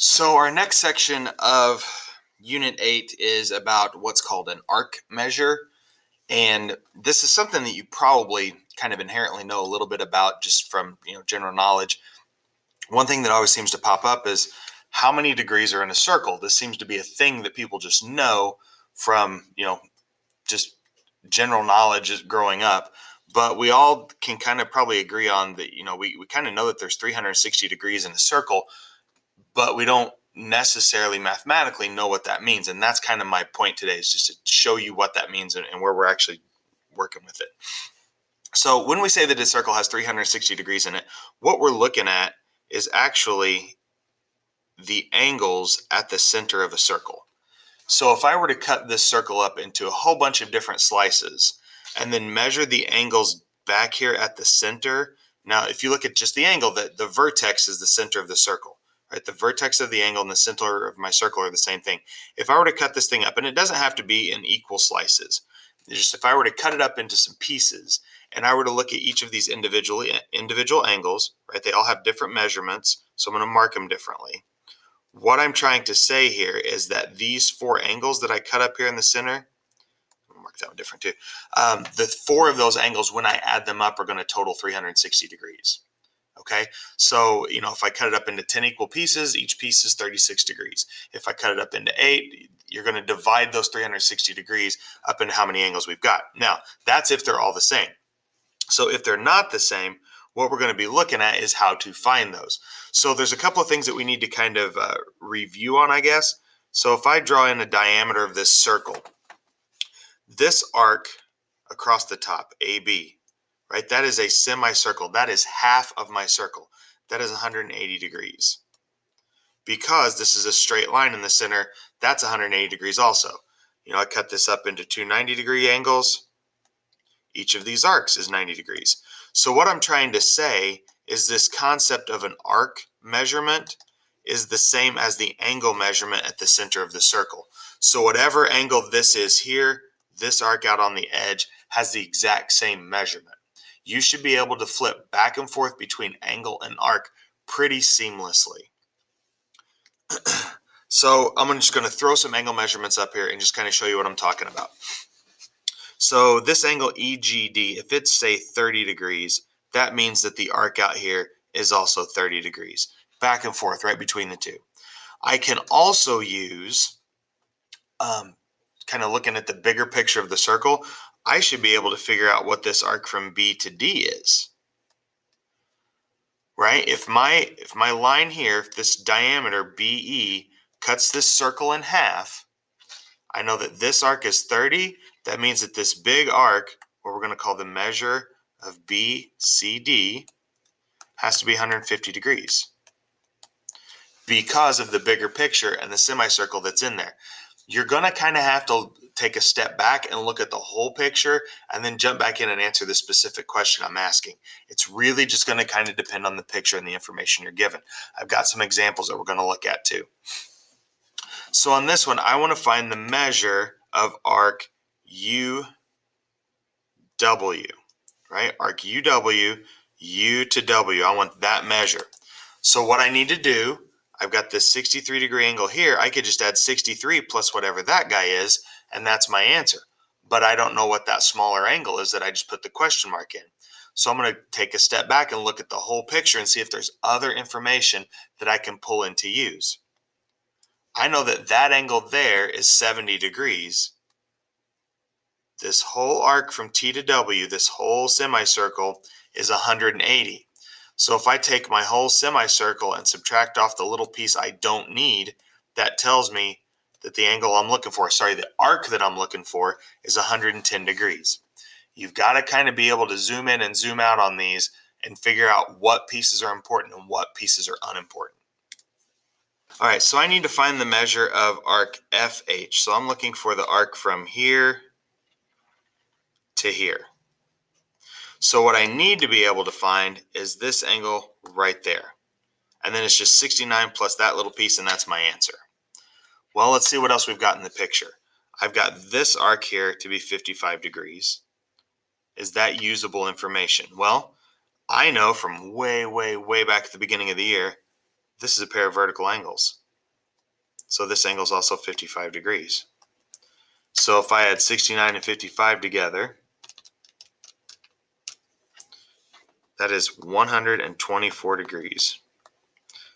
So our next section of Unit 8 is about what's called an arc measure. And this is something that you probably kind of inherently know a little bit about just from general knowledge. One thing that always seems to pop up is how many degrees are in a circle. This seems to be a thing that people just know from just general knowledge growing up. But we all can kind of probably agree on that, we kind of know that there's 360 degrees in a circle, but we don't necessarily mathematically know what that means. And that's kind of my point today, is just to show you what that means and where we're actually working with it. So when we say that a circle has 360 degrees in it, what we're looking at is actually the angles at the center of a circle. So if I were to cut this circle up into a whole bunch of different slices and then measure the angles back here at the center. Now, if you look at just the angle, the vertex is the center of the circle, right? The vertex of the angle and the center of my circle are the same thing. If I were to cut this thing up, and it doesn't have to be in equal slices, it's just if I were to cut it up into some pieces and I were to look at each of these individual angles, right? They all have different measurements, so I'm going to mark them differently. What I'm trying to say here is that these four angles that I cut up here in the center, I'll mark that one different too. The four of those angles, when I add them up, are going to total 360 degrees. Okay, so if I cut it up into 10 equal pieces, each piece is 36 degrees. If I cut it up into 8, you're going to divide those 360 degrees up into how many angles we've got. Now, that's if they're all the same. So if they're not the same, what we're going to be looking at is how to find those. So there's a couple of things that we need to kind of review on, I guess. So if I draw in a diameter of this circle, this arc across the top, AB, right? That is a semicircle. That is half of my circle. That is 180 degrees. Because this is a straight line in the center, that's 180 degrees also. I cut this up into two 90-degree angles. Each of these arcs is 90 degrees. So what I'm trying to say is this concept of an arc measurement is the same as the angle measurement at the center of the circle. So whatever angle this is here, this arc out on the edge has the exact same measurement. You should be able to flip back and forth between angle and arc pretty seamlessly. So I'm just going to throw some angle measurements up here and just kind of show you what I'm talking about. So this angle EGD, if it's say 30 degrees, that means that the arc out here is also 30 degrees. Back and forth right between the two. I can also use, kind of looking at the bigger picture of the circle, I should be able to figure out what this arc from B to D is. Right? If my line here, if this diameter BE cuts this circle in half, I know that this arc is 30. That means that this big arc, what we're going to call the measure of BCD, has to be 150 degrees because of the bigger picture and the semicircle that's in there. You're going to kind of have to take a step back and look at the whole picture and then jump back in and answer the specific question I'm asking. It's really just going to kind of depend on the picture and the information you're given. I've got some examples that we're going to look at too. So on this one, I want to find the measure of arc UW, right? Arc UW, U to W. I want that measure. So what I need to do, I've got this 63 degree angle here. I could just add 63 plus whatever that guy is, and that's my answer. But I don't know what that smaller angle is that I just put the question mark in. So I'm going to take a step back and look at the whole picture and see if there's other information that I can pull in to use. I know that that angle there is 70 degrees. This whole arc from T to W, this whole semicircle, is 180. So if I take my whole semicircle and subtract off the little piece I don't need, that tells me that the angle I'm looking for, the arc that I'm looking for, is 110 degrees. You've got to kind of be able to zoom in and zoom out on these and figure out what pieces are important and what pieces are unimportant. All right, so I need to find the measure of arc FH. So I'm looking for the arc from here to here. So what I need to be able to find is this angle right there. And then it's just 69 plus that little piece, and that's my answer. Well, let's see what else we've got in the picture. I've got this arc here to be 55 degrees. Is that usable information? Well, I know from way, way, way back at the beginning of the year, this is a pair of vertical angles. So this angle is also 55 degrees. So if I add 69 and 55 together, that is 124 degrees.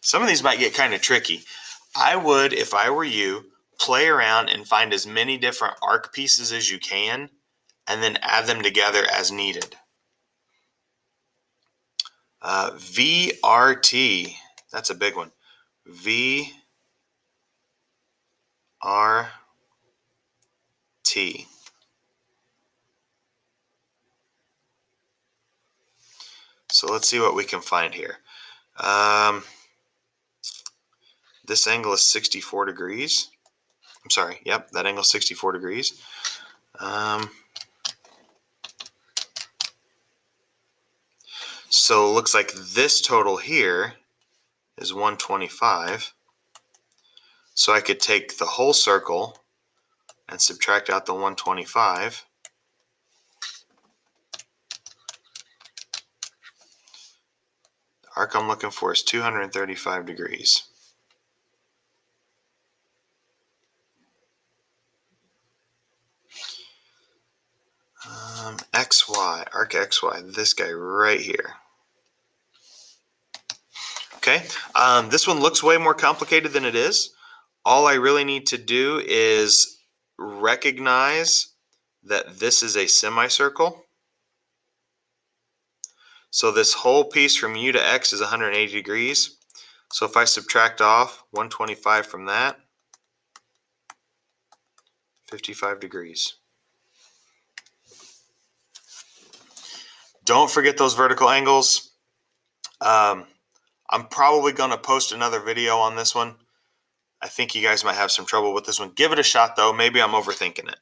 Some of these might get kind of tricky. I would, if I were you, play around and find as many different arc pieces as you can, and then add them together as needed. VRT, that's a big one. VRT. So let's see what we can find here. This angle is 64 degrees. I'm sorry. Yep, that angle is 64 degrees. So it looks like this total here is 125. So I could take the whole circle and subtract out the 125. The arc I'm looking for is 235 degrees. XY, arc XY, this guy right here. Okay, this one looks way more complicated than it is. All I really need to do is recognize that this is a semicircle. So this whole piece from U to X is 180 degrees. So if I subtract off 125 from that, 55 degrees. Don't forget those vertical angles. I'm probably going to post another video on this one. I think you guys might have some trouble with this one. Give it a shot though. Maybe I'm overthinking it.